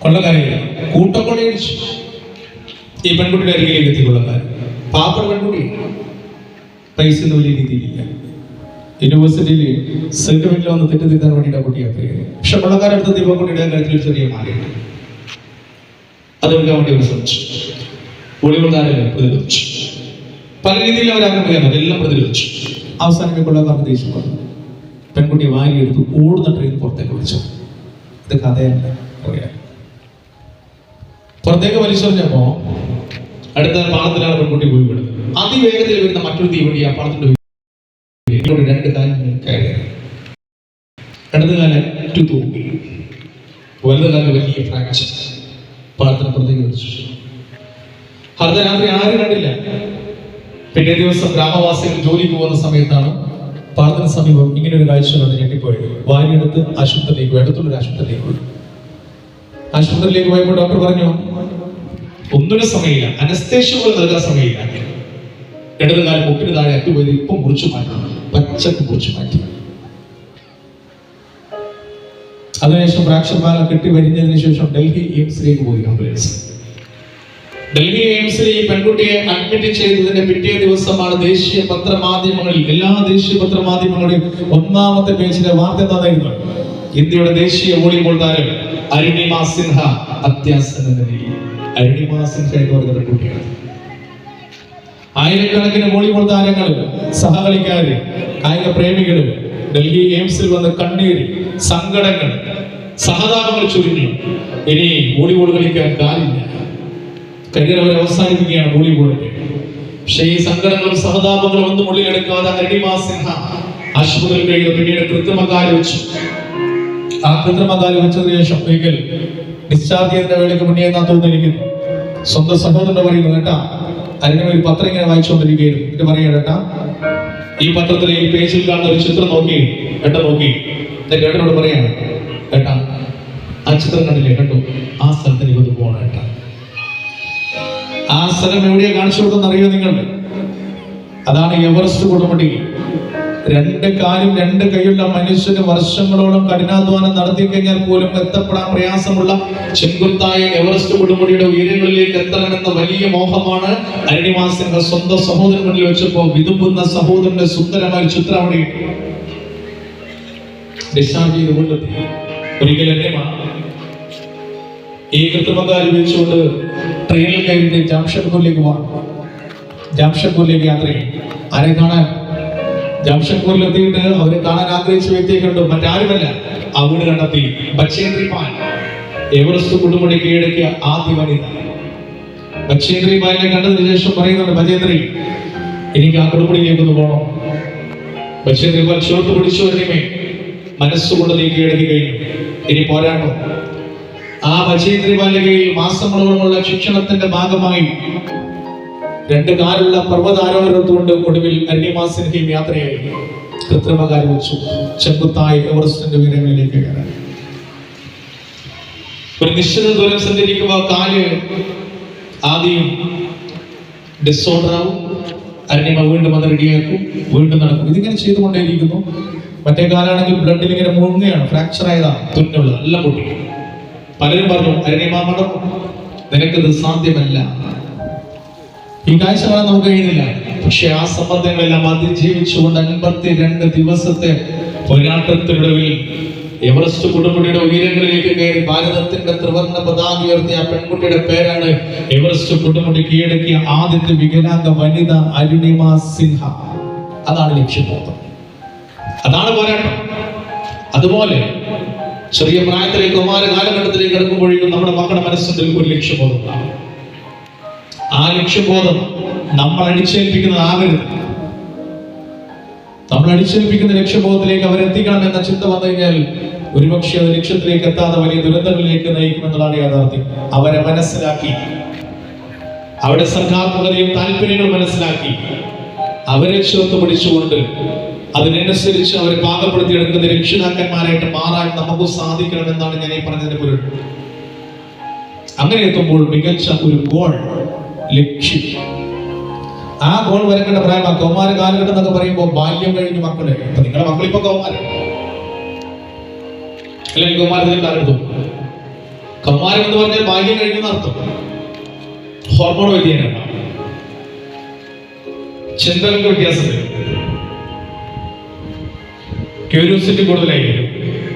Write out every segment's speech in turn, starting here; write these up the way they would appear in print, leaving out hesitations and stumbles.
കൊള്ളക്കാരില്ല, കൂട്ടക്കൊള്ളയടിച്ചു. ഈ പെൺകുട്ടിയുടെ അരികിലേക്ക് എത്തി കൊള്ളക്കാരൻ. പാപ്പർ പെൺകുട്ടി, പൈസ ഒന്നും വലിയ രീതിയിലില്ല. യൂണിവേഴ്സിറ്റിയിൽ സർട്ടിഫിക്കറ്റിൽ വന്ന് തെറ്റിദ്ധരിക്കാൻ വേണ്ടിയിട്ട് ആ കുട്ടിയെ അപ്ലൈ ചെയ്തു. പക്ഷെ കൊള്ളക്കാരെടുത്ത് ദീപക്കുട്ടിയുടെ കഴുത്തിൽ ചെറിയ മാലയുണ്ട്. അതെടുക്കാൻ വേണ്ടി അവർ ശ്രമിച്ചു. ഒളിവുകാരെല്ലാം പ്രതിരോധിച്ചു. പല രീതിയിൽ അവരാഗ്രഹിക്കാൻ എല്ലാം പ്രതിരോധിച്ചു. അവസാനം കൊള്ളക്കാർക്ക് ദേഷ്യം വന്നു. പെൺകുട്ടിയെ വാരിയെടുത്ത് ഓടുന്ന ട്രെയിൻ പുറത്തേക്ക് വിളിച്ചു. ഇത് കഥയല്ല, പറയാം. പുറത്തേക്ക് വലിച്ചെറിഞ്ഞപ്പോ അടുത്ത പാളത്തിലാണ് പെൺകുട്ടി പോയി വിടുന്നത്. അതിവേഗത്തിൽ വരുന്ന മറ്റൊരു തീവണ്ടി ആ പാളത്തിന്റെ രണ്ട് കാലം കയറി. ഇടത് കാലം തൂങ്ങി, വലത് കാലം വലിയ ഫ്രാക്ചർ. പാളത്തിന് പുറത്തേക്ക് വിളിച്ചു. അർദ്ധരാത്രി ആരും കണ്ടില്ല. പിറ്റേ ദിവസം ഗ്രാമവാസികൾ ജോലിക്ക് പോകുന്ന സമയത്താണ് പാളത്തിന് സമീപം ഇങ്ങനെ ഒരു കാഴ്ച കണ്ട് ഞെട്ടിപ്പോയത്. വാരിയെടുത്ത് ആശുപത്രിയിലേക്ക്, അടുത്തുള്ളൊരു ആശുപത്രിയിലേക്ക് പോയി. ആശുപത്രിയിലേക്ക് പോയപ്പോൾ ഡോക്ടർ പറഞ്ഞു, ഒന്നിനും സമയമില്ല, അനസ്തേഷ്യ പോലും നൽകാൻ സമയമില്ല. ഇടത് കാലം മുട്ടിന് താഴെ അറ്റുപോയത് ഇപ്പം മുറിച്ചു മാറ്റണം, പച്ചക്ക് മുറിച്ചു മാറ്റി. അതിനുശേഷം ഫ്രാക്ചർ പാലം കെട്ടി വരിഞ്ഞതിന് ശേഷം ഡൽഹി എയിംസിലേക്ക് പോയി ആംബുലൻസ്. ഡൽഹി എയിംസിൽ ഈ പെൺകുട്ടിയെ അഡ്മിറ്റ് ചെയ്തതിന്റെ പിറ്റേ ദിവസമാണ് ദേശീയ പത്രമാധ്യമങ്ങളിൽ, എല്ലാ ദേശീയ പത്രമാധ്യമങ്ങളുടെയും ഒന്നാമത്തെ പേജിലെ വാർത്ത എന്തായിരുന്നു? ഇന്ത്യയുടെ ദേശീയ വോളിബോൾ താരം അരുണിമ സിൻഹ അത്യാസന്ന നിലയിൽ. അരുണിമ സിൻഹ എന്ന് പറയുന്ന പെൺകുട്ടിയാണ്. ആയിരക്കണക്കിന് വോളിബോൾ താരങ്ങള്, സഹകളിക്കാര്, കായിക പ്രേമികള് ഡൽഹി എയിംസിൽ വന്ന് കണ്ണീര്, സങ്കടങ്ങൾ, സഹതാപങ്ങൾ ചുരുങ്ങി. ഇനി വോളിബോൾ കളിക്കാൻ കാലില്ല, കരിയർ അവർ അവസാനിപ്പിക്കുകയാണ് വോളിബോളിന്റെ. പക്ഷേ ഈ സങ്കടങ്ങളും സഹതാപങ്ങളും ഒന്നും ഉള്ളിലെടുക്കാതെ അരുണിമ സിൻഹ ആശുപത്രിയിൽ കഴിയുന്നു. പിന്നീട് കൃത്രിമകാല് വെച്ചു. ആ കൃത്രിമകാല് വെച്ചതിന് ശേഷം ഒരിക്കൽ ഡിസ്ചാർജ് ചെയ്യുന്ന വേളയ്ക്ക് മുന്നേ എന്നാ തോന്നിയിരിക്കുന്നു. സ്വന്തം സഹോദരൻ പറയുന്നു, കേട്ടാ അരുണിമ ഒരു പത്രം ഇങ്ങനെ വായിച്ചുകൊണ്ടിരിക്കുകയായിരുന്നു. എന്നിട്ട് പറയുക, കേട്ടാ ഈ പത്രത്തിലെ ഈ പേജിൽ കാണുന്ന ഒരു ചിത്രം നോക്കി, ഏട്ട നോക്കി. എന്നിട്ട് ഏട്ടനോട് പറയാണ്, കേട്ടാ ആ ചിത്രം കണ്ടില്ലേ, കണ്ടു, ആ സ്ഥലത്തിന് ഇത് പോകണം ഏട്ടാ. ആ സ്ഥലം എവിടെയാ കാണിച്ചു കൊടുത്തെന്ന് അറിയോ നിങ്ങൾ? അതാണ് എവറസ്റ്റ് കൊടുമുടി. രണ്ട് കാലും രണ്ട് കൈയുള്ള മനുഷ്യന് വർഷങ്ങളോളം കഠിനാധ്വാനം നടത്തി കഴിഞ്ഞാൽ പോലും എത്തപ്പെടാൻ പ്രയാസമുള്ള ചെങ്കുത്തായ എവറസ്റ്റ് കൊടുമുടിയുടെ ഉയരങ്ങളിലേക്ക് എത്തണമെന്ന വലിയ മോഹമാണ് അരുണിമ സിൻഹ സ്വന്തം സഹോദരൻ മുന്നിൽ വെച്ചപ്പോ വിതുമ്പുന്ന സഹോദരന്റെ സുന്ദരമായ ചിത്രം അവിടെ ഡിസ്ചാർജ് ചെയ്ത് കൊണ്ടെത്തി. ഒരിക്കൽ അരുണിമ ഈ കൃത്രിമകാല് വെച്ചുകൊണ്ട് ട്രെയിനിൽ കയറിയിട്ട് ജാംഷഡ്പൂരിലേക്ക് പോവാം. ജാംഷഡ്പൂരിലേക്ക് യാത്ര ചെയ്യും. ആരെ കാണാൻ? ജംഷഡ്പൂരിൽ എത്തിയിട്ട് അവരെ കാണാൻ ആഗ്രഹിച്ച വ്യക്തിയെ കണ്ടു. മറ്റാരുമല്ല, അവിടെ കണ്ടെത്തി ബച്ചേന്ദ്രി പാൽ, എവറസ്റ്റ് കൊടുമുടി കീഴടക്കിയ ആദ്യ വനിത. ബച്ചേന്ദ്രി പാലിനെ കണ്ടതിന് ശേഷം പറയുന്നുണ്ട്, ബച്ചേന്ദ്രി എനിക്ക് ആ കൊടുമുടിയിലേക്ക് ഒന്ന് പോകണം. ബച്ചേന്ദ്രി പാൽ ചേർത്ത് പിടിച്ചു. അരുണിമേ മനസ്സുകൊണ്ട് നീ കീഴടക്കി കഴിഞ്ഞു, ഇനി പോരാട്ടോ. ആ ബച്ചേന്ദ്രി പാലിന്റെ കീഴിൽ മാസങ്ങളോളമുള്ള ശിക്ഷണത്തിന്റെ ഭാഗമായി രണ്ട് കാലുള്ള പർവ്വതാരോഹണത്തുകൊണ്ട് ഒടുവിൽ അരുണിമ സിൻഹയും യാത്രയായി. കൃത്രിമകാല് വെച്ചു ചെങ്കുത്തായി എവറസ്റ്റിന്റെ ഉയരങ്ങളിലേക്ക് കയറാൻ. ഒരു നിശ്ചിത ദൂരം സഞ്ചരിക്കുമ്പോൾ കാല് ആദ്യം ഡിസോർഡർ ആവും. അരുണിമ വീണ്ടും അത് റെഡിയാക്കും, വീണ്ടും നടക്കും. ഇതിങ്ങനെ ചെയ്തുകൊണ്ടേയിരിക്കുന്നു. മറ്റേ കാലാണെങ്കിൽ ബ്ലഡിൽ ഇങ്ങനെ മുങ്ങുകയാണ്, ഫ്രാക്ചർ ആയതാണ്, തുന്നുള്ള എല്ലാം പൊട്ടി. പലരും പറഞ്ഞു, അരുണിമ മടക്കും, നിനക്കത് സാധ്യമല്ല. ഈ കാഴ്ച കാണാൻ നമുക്ക് കഴിയുന്നില്ല. പക്ഷെ ആ സമ്മർദ്ദങ്ങളെല്ലാം അതിജീവിച്ചുകൊണ്ട് 52 ദിവസത്തെ പോരാട്ടത്തിനൊടുവിൽ എവറസ്റ്റ് കൊടുമുടിയുടെ ഉയരങ്ങളിലേക്ക് കയറി ഭാരതത്തിന്റെ ത്രിവർണ്ണ പതാക ഉയർത്തിയ ആ പെൺകുട്ടിയുടെ പേരാണ് എവറസ്റ്റ് കൊടുമുടി കീഴടക്കിയ ആദ്യത്തെ വികലാംഗ വനിത അരുണിമ സിൻഹ. അതാണ് ലക്ഷ്യബോധം, അതാണ് പോരാട്ടം. അതുപോലെ ചെറിയ പ്രായത്തിലേക്ക് കൗമാര കാലഘട്ടത്തിലേക്ക് കിടക്കുമ്പോഴേക്കും നമ്മുടെ മക്കളുടെ മനസ്സിൽ ഒരു ലക്ഷ്യബോധം ഉണ്ടാകും. ആ ലക്ഷ്യബോധം നമ്മൾ അടിച്ചേൽപ്പിക്കുന്നതാകരുത്. നമ്മൾ അടിച്ചേൽപ്പിക്കുന്ന ലക്ഷ്യബോധത്തിലേക്ക് അവരെത്തിക്കണം എന്ന ചിന്ത വന്നു കഴിഞ്ഞാൽ ഒരുപക്ഷെ അത് ലക്ഷ്യത്തിലേക്ക് എത്താതെ വലിയ ദുരന്തങ്ങളിലേക്ക് നയിക്കുമെന്നതാണ് യാഥാർത്ഥ്യം. അവരെ മനസ്സിലാക്കി, അവരുടെ സർഗാത്മകതയും താല്പര്യങ്ങളും മനസ്സിലാക്കി അവരെ ചേർത്ത് പിടിച്ചുകൊണ്ട് അതിനനുസരിച്ച് അവരെ പാകപ്പെടുത്തിയെടുക്കുന്ന രക്ഷിതാക്കന്മാരായിട്ട് മാറാൻ നമുക്ക് സാധിക്കണമെന്നാണ് ഞാൻ ഈ പറഞ്ഞതിന്റെ പൊരുൾ. അങ്ങനെ എത്തുമ്പോൾ മികച്ച ഒരു ഗോൾ, ലക്ഷ്യം, ആ ഗോൾ വരേണ്ട പ്രായമാണ്. കൗമാര കാലഘട്ടം എന്നൊക്കെ പറയുമ്പോൾ ബാല്യം കഴിഞ്ഞ മക്കളെ, ഇപ്പൊ നിങ്ങളുടെ മക്കളിപ്പോ കൗമാരം അല്ലെങ്കിൽ കൗമാരത്തിന്റെ കാലഘട്ടം കൗമാരം എന്ന് പറഞ്ഞാൽ ബാല്യം കഴിക്കുന്ന അർത്ഥം. ഹോർമോൺ വ്യതിയാനം, ചിന്തകൾക്ക് വ്യത്യാസം വരും, ക്യൂരിയോസിറ്റി കൂടുതലായിരിക്കും.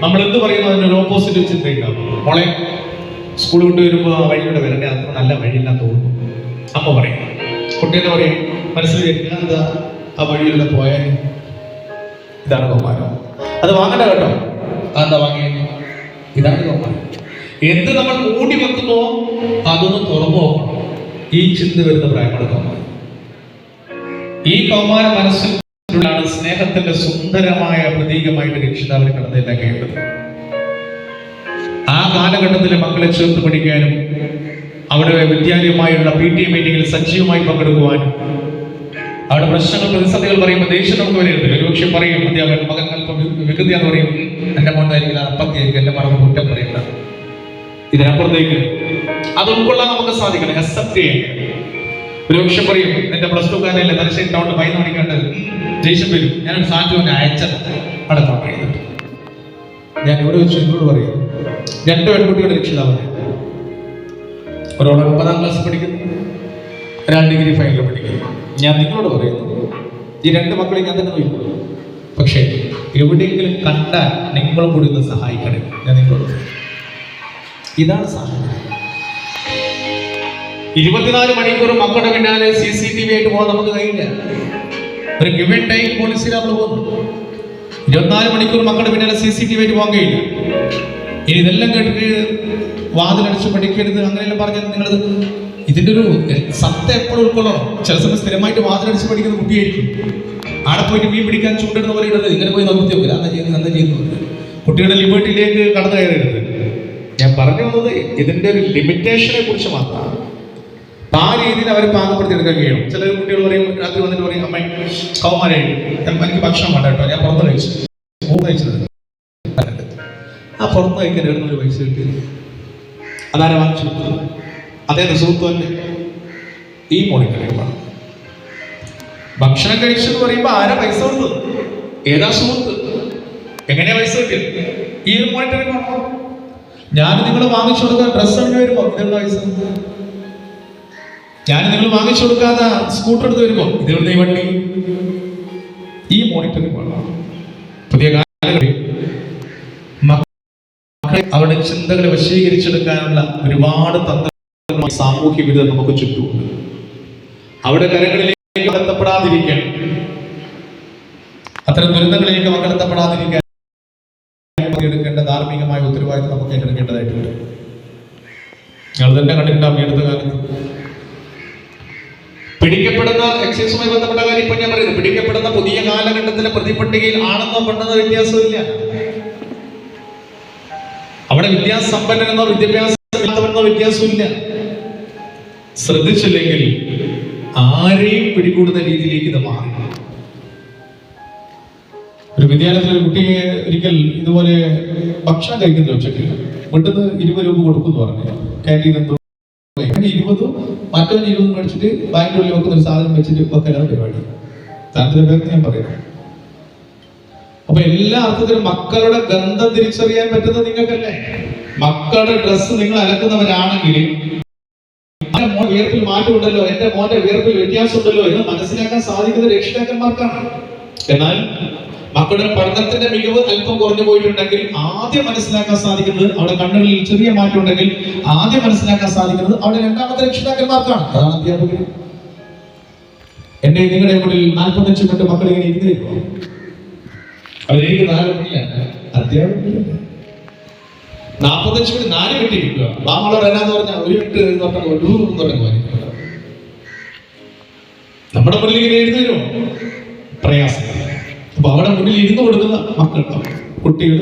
നമ്മൾ എന്ത് പറയുന്നു അതിനൊരു ഓപ്പോസിറ്റ് ചിന്ത ഉണ്ടാവും. മോളെ സ്കൂൾ കൊണ്ടുവരുമ്പോൾ ആ വഴിയുടെ വരണ്ടേ, അത്ര നല്ല വഴിയില്ലാന്ന് തോന്നുന്നു അമ്മ പറയും. കുട്ടീനെ പറയും, മനസ്സിൽ വിചാരിക്കുക എന്താ ആ വഴിയിലൂടെ പോയാൽ. ഇതാണ് കൗമാരം. അത് വാങ്ങണ്ട കേട്ടോ. അതെന്താ വാങ്ങിയ? ഇതാണ് കൗമാരം. എന്ത് നമ്മൾ മൂടി വെക്കുന്നോ അതൊന്ന് തുറന്നു നോക്കണം. ഈ ചിന്ത വരുന്ന പ്രായമാണ് കൗമാരം. ഈ കൗമാര മനസ്സിലാണ് സ്നേഹത്തിന്റെ സുന്ദരമായ പ്രതീകമായിട്ട് രക്ഷിതാവിനെ കടന്നില്ലാക്കേണ്ടത്. ആ കാലഘട്ടത്തിലെ മക്കളെ ചേർത്ത് പഠിക്കാനും അവിടെ വിദ്യാലയമായുള്ള PTA മീറ്റിംഗിൽ സജീവമായി പങ്കെടുക്കുവാനും അവിടെ പ്രശ്നങ്ങൾ പ്രതിസന്ധികൾ പറയുമ്പോൾ ദേഷ്യം നമുക്ക് വരരുത്. ഒരുപക്ഷെ പറയും അധ്യാപകൻ മകൻ അല്പം വികൃതിയാന്ന് പറയും, എന്റെ മോണ്ടായിരിക്കില്ല അപ്പത്തിയായിരിക്കും, എന്റെ മറന്ന് കുറ്റം പറയണ്ട. ഇതിനപ്പുറത്തേക്ക് അത് ഉൾക്കൊള്ളാൻ നമുക്ക് സാധിക്കണം, അക്സെപ്റ്റ് ചെയ്യാൻ. ഒരുപക്ഷെ പറയും എന്റെ +2 കാരനല്ലേ തലശ്ശേരി ടൗണിൽ 11 മണിക്കാണ്ട് ദേഷ്യം വരും, ഞാനൊരു സാധനം അയച്ചത് അടുത്ത പറയുന്നുണ്ട്. ഞാൻ ഇവിടെ വെച്ച് എന്നോട് പറയും, 2 പെൺകുട്ടികളുടെ രക്ഷിതാവാണ്. ഒരാൾ 9ാം ക്ലാസ് പഠിക്കുന്നു, ഒരാൾ ഡിഗ്രി ഫൈനൽ പഠിക്കുന്നു. ഞാൻ നിങ്ങളോട് പറയുന്നു, ഈ 2 മക്കളെ ഞാൻ തന്നെ നോക്കിക്കൊള്ളു. പക്ഷേ എവിടെയെങ്കിലും കണ്ടാൽ നിങ്ങളും കൂടി ഒന്ന് സഹായിക്കണേ. ഞാൻ നിങ്ങളോട് ഇതാണ് സാഹചര്യം. 24 മണിക്കൂർ മക്കളുടെ പിന്നാലെ CCTV ആയിട്ട് പോകാൻ നമുക്ക് കഴിയില്ല. ഒരു ഗിവൻ ടൈം പോളിസിയിൽ നമ്മൾ പോകുന്നു. 24 മണിക്കൂർ മക്കളുടെ പിന്നാലെ CCTV ആയിട്ട് പോകാൻ കഴിയില്ല. ഇനി ഇതെല്ലാം കേട്ടിട്ട് വാതിലടിച്ച് പഠിക്കരുത് അങ്ങനെയെല്ലാം പറഞ്ഞാൽ നിങ്ങളത് ഇതിൻ്റെ ഒരു സത്യം എപ്പോഴും ഉൾക്കൊള്ളണം. ചില സമയം സ്ഥിരമായിട്ട് വാതിലടിച്ച് പഠിക്കുന്ന കുട്ടിയായിരിക്കും. ആടെ പോയിട്ട് മീൻ പിടിക്കാൻ ചൂണ്ടിടുന്ന പോലെ ഇടരുത്. ഇങ്ങനെ പോയി നോക്കി നോക്കില്ല, അന്ന് ചെയ്യുന്നു. കുട്ടികളുടെ ലിബർട്ടിയിലേക്ക് കടന്നു കയറരുത്. ഞാൻ പറഞ്ഞു വന്നത് ഇതിന്റെ ഒരു ലിമിറ്റേഷനെ കുറിച്ച് മാത്രമാണ്. ആ രീതിയിൽ അവരെ പാകപ്പെടുത്തിയെടുക്കാൻ കഴിയും. ചില കുട്ടികൾ പറയും, രാത്രി വന്നിട്ട് പറയും, അമ്മ കൗമാരേ എനിക്ക് ഭക്ഷണം വേണ്ട കേട്ടോ, ഞാൻ പുറത്ത് കഴിച്ചത്. ആ പുറത്ത് കഴിക്കാൻ എഴുതുന്നൊരു പൈസ കിട്ടി, അതാരെ വാങ്ങിച്ചു? അതേ സുഹൃത്തു തന്നെ. ഈ മോണിറ്ററിംഗ് ഭക്ഷണം കഴിച്ചെന്ന് പറയുമ്പോൾ ആരാ പൈസ കൊടുത്തത്? ഏതാ സുഹൃത്ത്? എങ്ങനെയാ പൈസ കിട്ടിയത്? ഈ ഒരു മോണിറ്ററിംഗ് വേണം. ഞാൻ നിങ്ങൾ വാങ്ങിച്ചു കൊടുക്കാൻ ഡ്രസ്സ് അണിഞ്ഞു വരുമ്പോ ഇതെവിടെ പൈസ? ഞാൻ നിങ്ങൾ വാങ്ങിച്ചു കൊടുക്കാതെ സ്കൂട്ടർ എടുത്ത് വരുമ്പോ ഇതെവിടെ ഈ വണ്ടി? ഈ മോണിറ്ററിംഗ് വേണം. പുതിയ കാലങ്ങളിൽ മക്കളെ അവരുടെ ചിന്തകളെ വശീകരിച്ചെടുക്കാനുള്ള ഒരുപാട് തന്ത്രങ്ങൾ സാമൂഹ്യ വിധം നമുക്ക് ചുറ്റുമുണ്ട്. അവിടെ കരങ്ങളിലേക്ക് എത്തപ്പെടാതിരിക്കാൻ, അത്തരം ദുരന്തങ്ങളിലേക്ക് മക്കളെത്തപ്പെടാതിരിക്കാൻ എടുക്കേണ്ട ധാർമ്മികമായ ഉത്തരവാദിത്വം നമുക്ക് ഏറ്റെടുക്കേണ്ടതായിട്ടുണ്ട്. ഞങ്ങൾ തന്നെ കണ്ടിട്ടുണ്ടാവും ഈ അടുത്ത കാലത്ത് പിടിക്കപ്പെടുന്ന എക്സൈസുമായി ബന്ധപ്പെട്ട കാര്യം. ഇപ്പൊ ഞാൻ പറയുന്നത് പിടിക്കപ്പെടുന്ന പുതിയ കാലഘട്ടത്തിലെ പ്രതിപട്ടികയിൽ ആണെന്നോ പെണ്ണെന്നോ വ്യത്യാസമില്ല. അവിടെ വിദ്യാസമ്പന്നനെന്നോ വിദ്യാഭ്യാസമില്ലാത്തവനെന്നോ വ്യത്യാസമില്ല. ശ്രദ്ധിച്ചില്ലെങ്കിൽ ആരെയും പിടികൂടുന്ന രീതിയിലേക്ക് ഇത് മാറി. ഒരു വിദ്യാലയത്തിൽ ഒരു കുട്ടിയെ ഒരിക്കൽ ഇതുപോലെ ഭക്ഷണം കഴിക്കുന്ന ഉച്ചയ്ക്ക് വീട്ടിൽ നിന്ന് 20 രൂപ കൊടുക്കുമെന്ന് പറഞ്ഞു. ക്യാൻറ്റീൻ 20 മറ്റവൻ 20 മേടിച്ചിട്ട് ബാങ്കിൻ്റെ ഉള്ളിൽ വെക്കുന്ന ഒരു സാധനം വെച്ചിട്ട് വെക്കലാണ് പരിപാടി. താല്പര്യം പേർക്ക് ഞാൻ പറയുന്നത്. അപ്പൊ എല്ലാ അർത്ഥത്തിലും മക്കളുടെ ഗന്ധം തിരിച്ചറിയാൻ പറ്റുന്നത് നിങ്ങൾക്കല്ലേ? മക്കളുടെ ഡ്രസ്സ് നിങ്ങൾ അലക്കുന്നവരാണെങ്കിൽ എന്റെ മോൻ വിയർപ്പിൽ മാറ്റമുണ്ടല്ലോ, എന്റെ മോന്റെ വിയർപ്പിൽ വ്യത്യാസമുണ്ടല്ലോ എന്ന് മനസ്സിലാക്കാൻ സാധിക്കുന്നത് രക്ഷിതാക്കന്മാർക്കാണ്. എന്നാൽ മക്കളുടെ പഠനത്തിന്റെ മികവ് അല്പം കുറഞ്ഞു പോയിട്ടുണ്ടെങ്കിൽ ആദ്യം മനസ്സിലാക്കാൻ സാധിക്കുന്നത്, അവിടെ കണ്ണുകളിൽ ചെറിയ മാറ്റം ഉണ്ടെങ്കിൽ ആദ്യം മനസ്സിലാക്കാൻ സാധിക്കുന്നത് അവിടെ രണ്ടാമത്തെ രക്ഷിതാക്കന്മാർക്കാണ്. അതാണ് അധ്യാപകർ. എന്റെ നിങ്ങളുടെ മുന്നിൽ 45 മിനിറ്റ് മക്കൾ ഇങ്ങനെ ഇരുന്നിരിക്കും. അവരെനിക്ക് 4 മിനിറ്റില്ല, അധ്യാപകരില്ല. 45 മിനിറ്റ് 4 മിനിറ്റ് ഇരിക്കുക. മാമളോട് എന്നാന്ന് പറഞ്ഞാൽ 1 മിനിറ്റ് തുടങ്ങും. നമ്മുടെ മുന്നിൽ ഇങ്ങനെ എഴുതി തരുമോ? പ്രയാസം. അപ്പൊ അവിടെ മുന്നിൽ ഇരുന്ന് കൊടുക്കുന്ന മക്കൾ, കുട്ടികൾ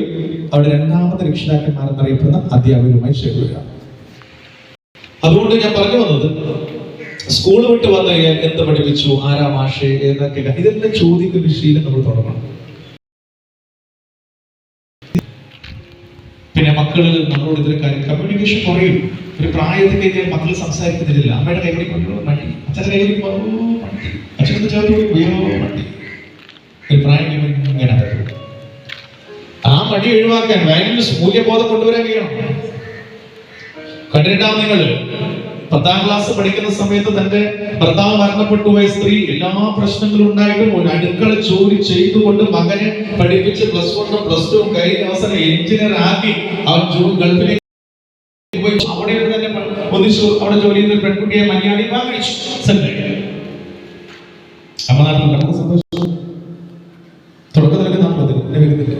അവിടെ രണ്ടാമത്തെ രക്ഷിതാക്കന്മാരെന്നറിയപ്പെടുന്ന അധ്യാപകരുമായി ചേരുക. അതുകൊണ്ട് ഞാൻ പറഞ്ഞു വന്നത്, സ്കൂൾ വിട്ട് വന്നു കഴിഞ്ഞാൽ എന്ത് പഠിപ്പിച്ചു, ആരാ മാഷേ എന്നൊക്കെ ഇതെല്ലാം ചോദിക്കുന്ന ശീലം നമ്മൾ തുടങ്ങണം. പിന്നെ മക്കള് നമ്മളോട് ഇതിലെ കാര്യം കമ്മ്യൂണിക്കേഷൻ കുറയും. ഒരു പ്രായത്തിൽ കഴിഞ്ഞാൽ മക്കൾ സംസാരിക്കുന്നില്ല. അമ്മയുടെ കൈവടി കൊണ്ടോ മടി, അച്ഛൻ്റെ കൈവടി മടി, അച്ഛൻ്റെ ചേർത്ത് മടി. ഒരു പ്രായം ഇങ്ങനെ ആ മടി ഒഴിവാക്കാൻ വാല്യൂസ് മൂല്യബോധം കൊണ്ടുവരാൻ കഴിയണം. കണ്ടിട്ടാണ് നിങ്ങൾ 10ാം ക്ലാസ് പഠിക്കുന്ന സമയത്ത് തന്റെ ഭർത്താവ് മരണപ്പെട്ടു പോയ സ്ത്രീ എല്ലാ പ്രശ്നങ്ങളും ഉണ്ടായിട്ടും ഒരു അടുക്കള ജോലി ചെയ്തുകൊണ്ട് മകനെ പഠിപ്പിച്ച് +1 +2 കഴിഞ്ഞ അവസരം എഞ്ചിനീയർ ആക്കി അവൻ ഗൾഫിലേക്ക് പോയി അവിടെ തന്നെ ഒന്നിച്ചു അവിടെ ജോലി ചെയ്ത പെൺകുട്ടിയെ മലയാളി വാങ്ങിച്ചു. അമ്മ നാട്ടിൽ നമുക്ക് സന്തോഷം. തുടക്കത്തിലൊക്കെ നാട്ടിൽ വരുന്നില്ല,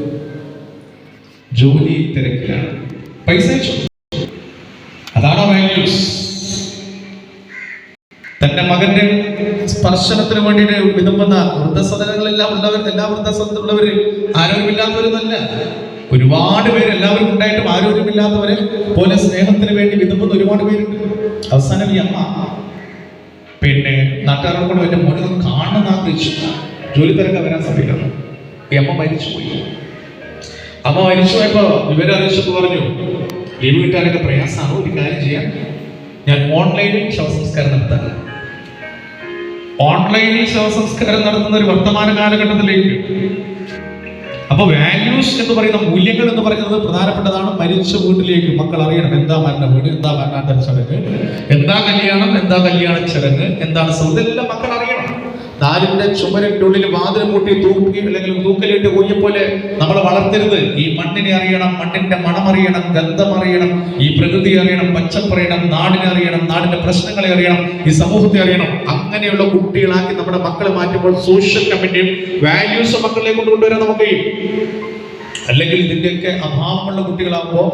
ജോലി തിരക്കിലാണ്, പൈസ അതാണ് വാല്യൂസ്. തന്റെ മകന്റെ സ്പർശനത്തിന് വേണ്ടിയിട്ട് വിതുമ്പുന്ന വൃദ്ധസദനങ്ങളെല്ലാം ഉള്ളവർ, എല്ലാ വൃദ്ധസദനത്തിലുള്ളവര് ആരോഗ്യമില്ലാത്തവരെന്നല്ല, ഒരുപാട് പേര് എല്ലാവരും ഉണ്ടായിട്ടും ആരോഗ്യമില്ലാത്തവരെ പോലെ സ്നേഹത്തിന് വേണ്ടി വിതുമ്പുന്ന ഒരുപാട് പേരുണ്ട്. അവസാനം ഈ അമ്മ പിന്നെ നാട്ടുകാരോട് കൂടെ എന്റെ മോനെ കാണുന്ന ആഗ്രഹിച്ചു, ജോലി തിരക്കാൻ വരാൻ സമയമാണ്. ഈ അമ്മ മരിച്ചുപോയി. അമ്മ മരിച്ചുപോയപ്പോ വിവരം അറിയിച്ചപ്പോ പറഞ്ഞു, ലീവ് കിട്ടാനൊക്കെ പ്രയാസമാണ്, ഒരു കാര്യം ചെയ്യാം, ഞാൻ ഓൺലൈനിൽ ശവസംസ്കാരം നടത്താൻ. ഓൺലൈനിൽ ശവസംസ്കാരം നടത്തുന്ന ഒരു വർത്തമാന കാലഘട്ടത്തിലേക്ക്. അപ്പൊ വാല്യൂസ് എന്ന് പറയുന്ന മൂല്യങ്ങൾ എന്ന് പറയുന്നത് പ്രധാനപ്പെട്ടതാണ്. മരിച്ച വീട്ടിലേക്ക് മക്കൾ അറിയണം എന്താ മരണ വീട്, എന്താ മരണാന്തര ചടങ്ങ്, എന്താ കല്യാണം, എന്താ കല്യാണ ചടങ്ങ്, എന്താണ് ഇതെല്ലാം മക്കൾ അറിയണം. നാലിന്റെ ചുമരിന്റെ ഉള്ളിൽ വാതിൽ കൂട്ടി തൂക്കി അല്ലെങ്കിൽ തൂക്കലിട്ട് പോലെ നമ്മളെ വളർത്തരുത്. ഈ മണ്ണിനെ അറിയണം, മണ്ണിന്റെ മണം അറിയണം, ഗന്ധം അറിയണം, ഈ പ്രകൃതി അറിയണം, പച്ചപ്പറിയണം, നാടിനെ അറിയണം, നാടിന്റെ പ്രശ്നങ്ങളെ അറിയണം, ഈ സമൂഹത്തെ അറിയണം. അങ്ങനെയുള്ള കുട്ടികളാക്കി നമ്മുടെ മക്കളെ മാറ്റുമ്പോൾ സോഷ്യൽ കമ്മിറ്റിയും വാല്യൂസ് മക്കളിലേക്ക് കൊണ്ടുവരാൻ നമുക്ക്. അല്ലെങ്കിൽ ഇതിന്റെയൊക്കെ അഭാവമുള്ള കുട്ടികളാകുമ്പോൾ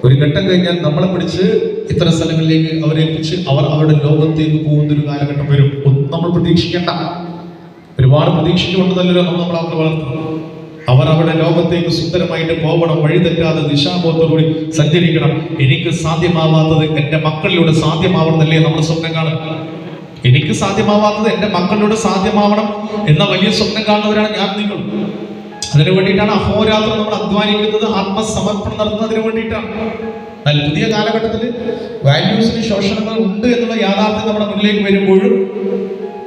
ഒരു ഘട്ടം കഴിഞ്ഞാൽ നമ്മളെ പിടിച്ച് ഇത്തരം സ്ഥലങ്ങളിലേക്ക് അവരേൽപ്പിച്ച് അവർ അവരുടെ ലോകത്തേക്ക് പോകുന്നൊരു കാലഘട്ടം വരും. ഒന്നും നമ്മൾ പ്രതീക്ഷിക്കേണ്ട, ഒരുപാട് പ്രതീക്ഷിച്ചുകൊണ്ടല്ലോ നമ്മൾ അവരെ വളർത്തുന്നത്. അവർ അവരുടെ ലോകത്തേക്ക് സുന്ദരമായിട്ട് പോകണം, വഴിതെറ്റാതെ ദിശാബോധത്തോടുകൂടി സഞ്ചരിക്കണം. എനിക്ക് സാധ്യമാവാത്തത് എന്റെ മക്കളിലൂടെ സാധ്യമാവണമെന്നല്ലേ നമ്മൾ സ്വപ്നം കാണുക. എനിക്ക് സാധ്യമാവാത്തത് എന്റെ മക്കളിലൂടെ സാധ്യമാവണം എന്ന വലിയ സ്വപ്നം കാണുന്നവരാണ് ഞാൻ, നിങ്ങൾ. അതിനു വേണ്ടിയിട്ടാണ് അഹോരാത്രം നമ്മൾ അധ്വാനിക്കുന്നത്, ആത്മസമർപ്പണം നടത്തുന്നതിന് വേണ്ടിയിട്ടാണ്. എന്നാൽ പുതിയ കാലഘട്ടത്തിൽ വാല്യൂസിന് ശോഷണങ്ങൾ ഉണ്ട് എന്നുള്ള യാഥാർത്ഥ്യം നമ്മുടെ മുന്നിലേക്ക് വരുമ്പോഴും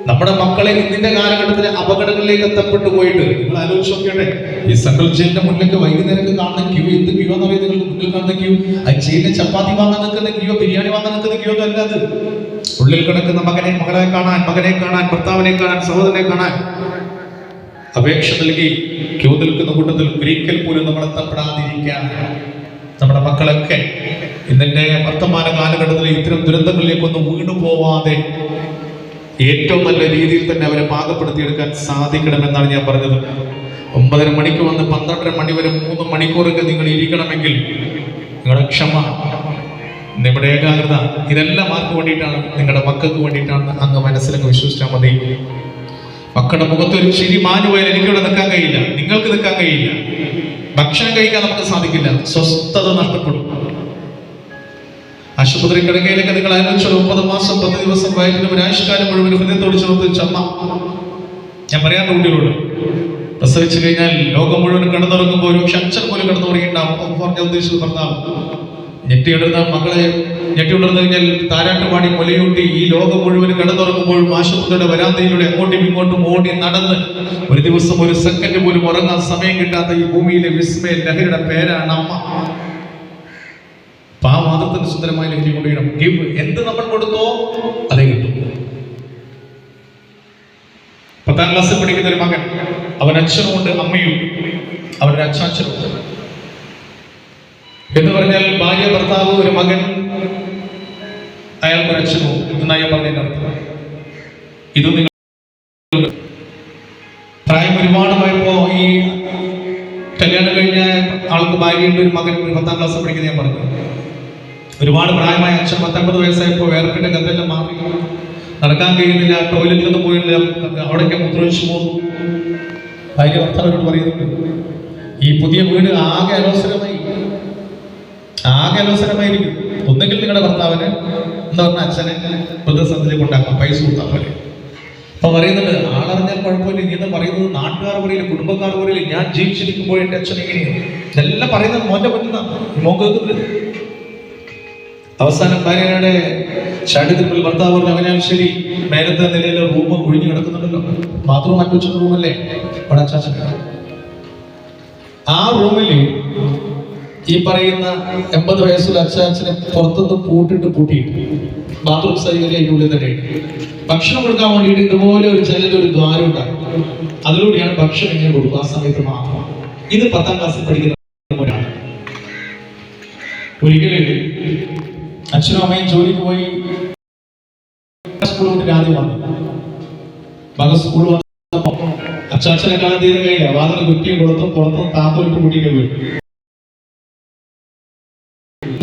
നമ്മുടെ മക്കളെ ഇന്നിന്റെ കാലഘട്ടത്തിലെ അപകടങ്ങളിലേക്ക് എത്തപ്പെട്ടു പോയിട്ട് നിങ്ങൾ ആലോചിച്ച് നോക്കിയോട്ടെ. ഈ സെൻട്രൽ ജയിലിന്റെ മുന്നിലേക്ക് വൈകുന്നേരം കാണുന്ന ക്യൂ, എന്ത് ക്യൂ എന്ന് പറയുന്നത് നിങ്ങൾ മുന്നിൽ കാണുന്ന ക്യൂ, ആ ജയിലിലെ ചപ്പാത്തി വാങ്ങാൻ നിൽക്കുന്ന ക്യൂ, ബിരിയാണി വാങ്ങാൻ നിൽക്കുന്ന ക്യൂ ഒന്നും അല്ലാതെ ഉള്ളിൽ കിടക്കുന്ന മകളെ കാണാൻ, ഭർത്താവിനെ കാണാൻ, സഹോദരനെ കാണാൻ അപേക്ഷ നൽകി ക്യൂ നിൽക്കുന്ന കൂട്ടത്തിൽ ഒരിക്കൽ പോലും നമ്മൾ എത്തപ്പെടാതിരിക്കാൻ നമ്മുടെ മക്കളൊക്കെ ഇന്നത്തെ വർത്തമാന കാലഘട്ടത്തിൽ ഇത്തരം ദുരന്തങ്ങളിലേക്കൊന്നും വീണു പോവാതെ ഏറ്റവും നല്ല രീതിയിൽ തന്നെ അവരെ പാകപ്പെടുത്തിയെടുക്കാൻ സാധിക്കണമെന്നാണ് ഞാൻ പറഞ്ഞത്. 9:30 മണിക്ക് വന്ന് 12:30 മണി വരെ 3 മണിക്കൂറൊക്കെ നിങ്ങൾ ഇരിക്കണമെങ്കിൽ നിങ്ങളുടെ ക്ഷമ, നിങ്ങളുടെ ഏകാഗ്രത, ഇതെല്ലാം ആർക്ക് വേണ്ടിയിട്ടാണ്? നിങ്ങളുടെ മക്കൾക്ക് വേണ്ടിയിട്ടാണ്. അങ്ങ് മനസ്സിലങ്ങ് വിശ്വസിച്ചാൽ മതി. മക്കളുടെ മുഖത്ത് ഒരു ചിരി മാഞ്ഞു പോയാൽ എനിക്കിവിടെ നിൽക്കാൻ കഴിയില്ല, നിങ്ങൾക്ക് നിൽക്കാൻ കഴിയില്ല, ഭക്ഷണം കഴിക്കാൻ നമുക്ക് സാധിക്കില്ല, സ്വസ്ഥത നഷ്ടപ്പെടും. ആശുപത്രി കിടക്കയിലേക്ക് നിങ്ങൾ ആലോചിച്ചാൽ 9 മാസം 10 ദിവസം വയറ്റിലും ഒരാഴ്ചക്കാലം മുഴുവൻ ഹൃദയത്തോട് ചേർത്ത് ചമ്മ. ഞാൻ പറയാറുണ്ട് കുട്ടികളോട്, പ്രസവിച്ചു കഴിഞ്ഞാൽ ലോകം മുഴുവൻ കിടന്നുറങ്ങുമ്പോൾ ഒരു അക്ഷരം പോലും കിടന്നുറങ്ങിയിട്ടുണ്ടാവും. പറഞ്ഞ ഉദ്ദേശിച്ചത് ഭർത്താവ് ഞെട്ടിയുണർന്ന മകളെ ഞെട്ടിയുണർന്നു കഴിഞ്ഞാൽ താരാട്ടുപാടി മുലയൂട്ടി ഈ ലോകം മുഴുവൻ കിടന്നുറങ്ങുമ്പോഴും ആശുപത്രിയുടെ വരാന്തയിലൂടെ അങ്ങോട്ടും ഇങ്ങോട്ടും ഓടി നടന്ന് ഒരു ദിവസം ഒരു സെക്കൻഡ് പോലും ഉറങ്ങാൻ സമയം കിട്ടാത്ത ഈ ഭൂമിയിലെ വിസ്മയ ലഹരിയുടെ പേരാണ് അമ്മ. പാമാതൃത്തിന്റെ സുന്ദരമായ ലഹരി കൊണ്ടുവരണം. എന്ത് നമ്മൾ കൊടുത്തോ അതേ കിട്ടും. 10ാം ക്ലാസ്സിൽ പഠിക്കുന്ന ഒരു മകൻ, അവൻ അച്ഛനുമുണ്ട് അമ്മയും, അവരുടെ അച്ഛനുണ്ട് എന്ന് പറഞ്ഞാൽ ഭാര്യ, ഭർത്താവ്, ഒരു മകൻ, അയാൾക്കൊരു അച്ഛനോ എന്നാണ് ഞാൻ പറഞ്ഞതിന്റെ അർത്ഥം. ഇത് നിങ്ങൾ പ്രായം ഒരുപാടുമായപ്പോ ഈ കല്യാണം കഴിഞ്ഞ ആൾക്ക് ഭാര്യയുണ്ട്, ഒരു മകൻ 10ാം ക്ലാസ്സിൽ പഠിക്കുന്നത് ഞാൻ പറഞ്ഞു. ഒരുപാട് പ്രായമായ അച്ഛൻ 19 വയസ്സായപ്പോ വേർപ്പിന്റെ കഥയെല്ലാം മാറി, നടക്കാൻ കഴിയുന്നില്ല, ടോയ്ലറ്റിലൊന്നും പോയില്ല, അവിടേക്ക് മൂത്രമൊഴിച്ചു പോകുന്നു. ഭാര്യ ഭർത്താവിനോട് പറയുന്നുണ്ട്, ഈ പുതിയ വീട് ആകെ അലോസരമായിരിക്കും. ഒന്നെങ്കിൽ നിങ്ങളുടെ ഭർത്താവിനെ എന്താ പറഞ്ഞ അച്ഛനെ വൃദ്ധസദനത്തിലേക്ക് കൊണ്ടാക്കാം, പൈസ കൊടുത്താൽ പോലെ. അപ്പൊ പറയുന്നുണ്ട്, ആളറിഞ്ഞാൽ കുഴപ്പമില്ല, നീ എന്ന് പറയുന്നത് നാട്ടുകാർ പറയില്ല, കുടുംബക്കാർ പറയില്ല, ഞാൻ ജീവിച്ചിരിക്കുമ്പോൾ എൻ്റെ അച്ഛൻ എങ്ങനെയാണ്, ഇതെല്ലാം പറയുന്നത് മോന്റെ പറ്റുന്നതാണ്, മോൻ കേൾക്കുന്നത്. അവസാനം ഭാര്യയുടെ ചാടിത്തിരിപ്പിൽ ഭർത്താവ് പറഞ്ഞു, അവനാൽ ശരി, മേലത്തെ നിലയിലെ റൂം ഒഴിഞ്ഞു കിടക്കുന്നുണ്ടല്ലോ, ബാത്റൂം മാറ്റി വെച്ച റൂമല്ലേ അവിടെ അച്ചാച്ചൻ. ആ റൂമിൽ ഈ പറയുന്ന 80 വയസ്സുള്ള അച്ചാച്ചനെ പുറത്തുനിന്ന് പൂട്ടിയിട്ട് ബാത്റൂം സൗകര്യം അതിൻ്റെ ഉള്ളിൽ തന്നെ ഭക്ഷണം കൊടുക്കാൻ വേണ്ടിയിട്ട് ഇതുപോലെ ഒരു ജനലിൽ ഒരു ദ്വാരം ഉണ്ടാകും. അതിലൂടെയാണ് ഭക്ഷണം ഇങ്ങനെ കൊടുക്കുക. ആ സമയത്ത് മാത്രം. ഇത് 10ാം ക്ലാസ്സിൽ പഠിക്കുന്നവരാണ്. ഒരിക്കലും അച്ഛനും അമ്മയും ജോലിക്ക് പോയി സ്കൂൾ വിട്ട് ആദ്യം വന്നു. മകൻ സ്കൂൾ വന്നപ്പോ അച്ചാച്ചനെ കാണാൻ തീരെ കഴിയില്ല. വാതിൽ കുറ്റിയും കൊടുത്തും പുറത്തും താക്കോലിട്ട് കൂട്ടിയിട്ട് പോയി.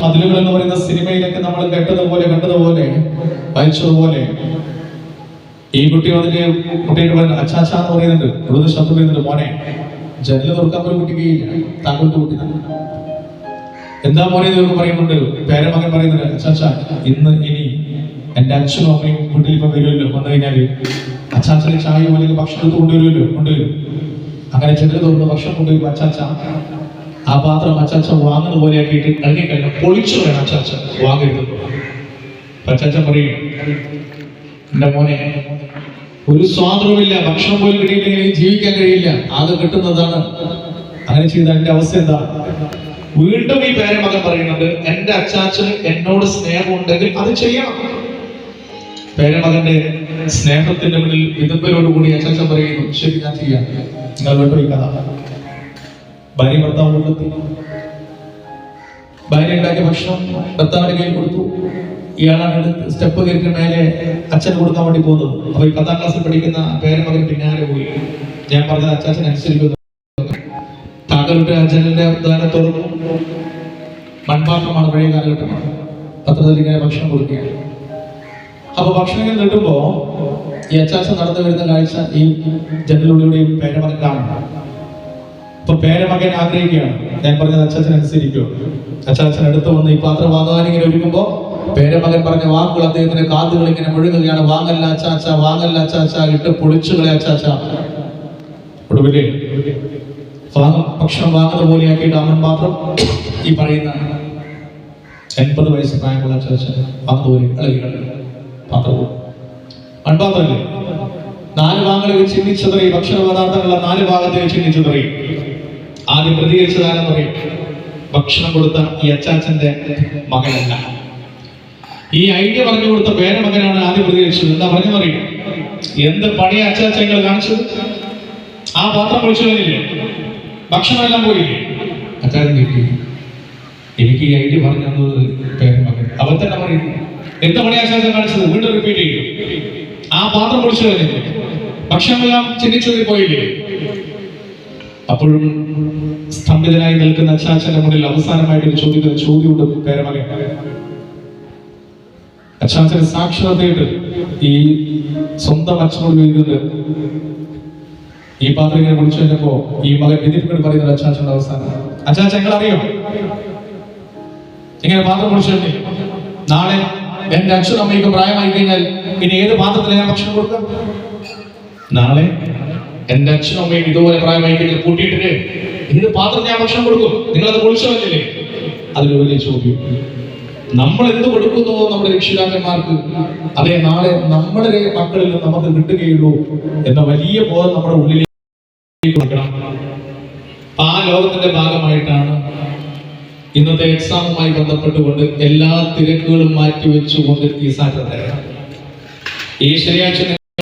മതിലുകൾ എന്ന് പറയുന്ന സിനിമയിലൊക്കെ നമ്മൾ കണ്ടതുപോലെ വായിച്ചതുപോലെ ഈ കുട്ടി വന്നിട്ട് കുട്ടിയുടെ പറയുന്നത് അച്ചാച്ച എന്ന് പറയുന്നുണ്ട്. കൂടുതൽ ശബ്ദം പറയുന്നുണ്ട്, മോനെ ജനല് തുറക്കാൻ പോലും കുട്ടിക്കുകയില്ല, താക്കോലിട്ട് കൂട്ടി. എന്താ മോനെ ഇതൊക്കെ പറയുന്നുണ്ട്. പേരമകൻ പറയുന്നുണ്ട്, അച്ചാച്ച ഇനി എന്റെ അച്ഛനും അമ്മയും വീട്ടിൽ ഇപ്പൊ വരുമല്ലോ, വന്നു കഴിഞ്ഞാല് അച്ചാച്ചന് ചായയോ അല്ലെങ്കിൽ ഭക്ഷണം കൊണ്ടുവരും. അങ്ങനെ ജനല് തുറന്ന് ഭക്ഷണം കൊണ്ടുവരും. അച്ചാച്ച ആ പാത്രം അച്ചാച്ച വാങ്ങുന്ന പോലെ ആക്കിയിട്ട് ഇറങ്ങിക്കഴിഞ്ഞാൽ പൊളിച്ചു വേണം അച്ചാച്ച വാങ്ങരുത്. അച്ചാച്ച പറയും, എന്റെ മോനെ ഒരു സ്വാതന്ത്ര്യമില്ല, ഭക്ഷണം പോലും കിട്ടിയില്ലെങ്കിൽ ജീവിക്കാൻ കഴിയില്ല, ആകെ കിട്ടുന്നതാണ്. അങ്ങനെ ചെയ്ത എന്റെ അവസ്ഥ എന്താ? വീണ്ടും ഈ പേരമകൻ പറയുന്നുണ്ട്, എന്റെ അച്ചാച്ചന് എന്നോട് സ്നേഹം ഉണ്ടെങ്കിൽ അത് ചെയ്യണം. പേരമകന്റെ സ്നേഹത്തിന്റെ മുന്നിൽ വിതുമ്പലോടുകൂടി അച്ചാച്ചൻ പറയുന്നു, ശരി ഞാൻ ചെയ്യാം. നിങ്ങൾ കേട്ടോ ഈ കഥ. ഭാര്യ ഭർത്താവ് വീട്ടിലെത്തി. ഭാര്യ ഉണ്ടാക്കിയ ഭക്ഷണം ഭർത്താവിന്റെ കയ്യിൽ കൊടുത്തു. ഇയാളാണ് എടുത്ത് സ്റ്റെപ്പ് കയറ്റി മേലെ അച്ഛന് കൊടുക്കാൻ വേണ്ടി പോകുന്നത്. അപ്പൊ ഈ 10ാം ക്ലാസ്സിൽ പഠിക്കുന്ന പേരമകൻ പിന്നാലെ പോയി. ഞാൻ പറഞ്ഞത് അച്ചാച്ചൻ അനുസരിക്കുന്നു. താക്കോലിട്ട് അച്ഛനെ ദ്വാരം തുറന്നു. മൺപാത്രമാണ്, പഴയ കാലഘട്ടമാണ്. പത്രത്തിൽ ഇങ്ങനെ ഭക്ഷണം കൊടുക്കുകയാണ്. അപ്പൊ ഭക്ഷണം കിട്ടുമ്പോ ഈ അച്ചാച്ചൻ നടന്നു വരുന്ന കാഴ്ച ഈ ജനലിലൂടെയും പേരമകൻ കാണുന്നു. അപ്പൊ പേരമകൻ ആഗ്രഹിക്കുകയാണ്, ഞാൻ പറഞ്ഞത് അച്ചാച്ചൻ അനുസരിക്കുമോ? അച്ചാച്ചൻ അടുത്ത് വന്ന് ഈ പാത്രം വാങ്ങാൻ ഇങ്ങനെ ഒരുങ്ങുമ്പോ പേരമകൻ പറഞ്ഞ വാക്കുകൾ അദ്ദേഹത്തിന്റെ കാതുകൾ ഇങ്ങനെ മുഴുകുകയാണ്. വാങ്ങല്ല അച്ചാച്ച, വാങ്ങല്ല അച്ചാച്ച, ഇട്ട് പൊളിച്ചുകളെ അച്ചാച്ച. ഒടുവില് ഭക്ഷണം വാങ്ങുന്ന പോലെയാക്കിയിട്ട് അമ്മൻ പാത്രം ഈ പറയുന്ന 80 വയസ്സ് പ്രായമുള്ള അച്ചാച്ച വാങ്ങുന്ന പോലെ ഇളകി പാത്രം മൺപാത്രമല്ലേ. 4 ഭാഗങ്ങളിൽ ചിഹ്നിച്ചതറി. ഭക്ഷണ പദാർത്ഥങ്ങളുള്ള 4 ഭാഗത്തെ ചിഹ്നിച്ചതറി. ആദ്യം പ്രതികരിച്ചതാരെന്ന് പറയും, ഭക്ഷണം കൊടുത്ത ഈ അച്ചാച്ചന്റെ മകനല്ല. ഈ ഐഡിയ പറഞ്ഞു കൊടുത്ത പേരമകനാണ് ആദ്യം പ്രതികരിച്ചത്. എന്താ പറഞ്ഞെന്ന് അറിയും? എന്ത് പണിയ അച്ചാച്ചങ്ങൾ കാണിച്ചത്? ആ പാത്രം പൊളിച്ചു കഴിഞ്ഞില്ലേ? ഭക്ഷണം എല്ലാം പോയില്ലേ? അച്ചാച്ചൻ കിട്ടി. എനിക്ക് ഈ ഐഡിയ പറഞ്ഞു തന്നത് പേരമകൻ. അവൻ തന്നെ പറയും, എന്ത് പണിയ അച്ചാച്ചൻ കാണിച്ചത്? വീണ്ടും റിപ്പീറ്റ് ചെയ്യും. ആ പാത്രം പൊളിച്ചു കഴിഞ്ഞില്ലേ? ഭക്ഷണമെല്ലാം ചിന്തിച്ചു പോയില്ലേ? അപ്പോഴും സ്തംഭിതനായി നിൽക്കുന്ന അച്ചാച്ചന്റെ മുന്നിൽ അവസാനമായിട്ട് ചോദിക്കുന്ന ചോദ്യമുണ്ട് പേരമകൻ. അച്ചാച്ചന് സാക്ഷാത്തായിട്ട് ഈ സ്വന്തം അച്ഛനോട് ചോദിക്കുന്നത്, ഈ പാത്രം ഇങ്ങനെ വിളിച്ചു കഴിഞ്ഞപ്പോ ഈ മകൻ വിധിപ്പിക്കൽ പറയുന്നത് അച്ചാച്ചന്റെ അവസാനം, അച്ചാച്ച നിങ്ങൾ അറിയോ ഇങ്ങനെ പാത്രം വിളിച്ചു കഴിഞ്ഞു, നാളെ എന്റെ അച്ഛനും അമ്മയ്ക്ക് പ്രായമായി കഴിഞ്ഞാൽ ഇനി ഏത് പാത്രത്തിൽ ഞാൻ ഭക്ഷണം കൊടുക്കാം? നാളെ എന്റെ അച്ഛനും അമ്മയും ഇതുപോലെ പ്രായമായി കഴിഞ്ഞാൽ കൂട്ടിയിട്ടില്ലേ ഏത് പാത്രം ഞാൻ ഭക്ഷണം കൊടുക്കും? നിങ്ങളത് പൊളിച്ചു വന്നില്ലേ? അതൊരു വലിയ ചോദ്യം. നമ്മൾ എന്ത് കൊടുക്കുന്നുവോ നമ്മുടെ രക്ഷിതാക്കന്മാർക്ക്, അതേ നാളെ നമ്മുടെ മക്കളിൽ നിന്ന് നമുക്ക് കിട്ടുകയുള്ളൂ എന്ന വലിയ ബോധം നമ്മുടെ ഉള്ളിലേക്ക് കൊടുക്കണം. ആ ലോകത്തിന്റെ ഭാഗമായിട്ടാണ് ഇന്നത്തെ എക്സാമുമായി ബന്ധപ്പെട്ടുകൊണ്ട് എല്ലാ തിരക്കുകളും മാറ്റിവെച്ചുകൊണ്ട് ഈ സാറ്റർഡേ ഈ ശനിയാഴ്ച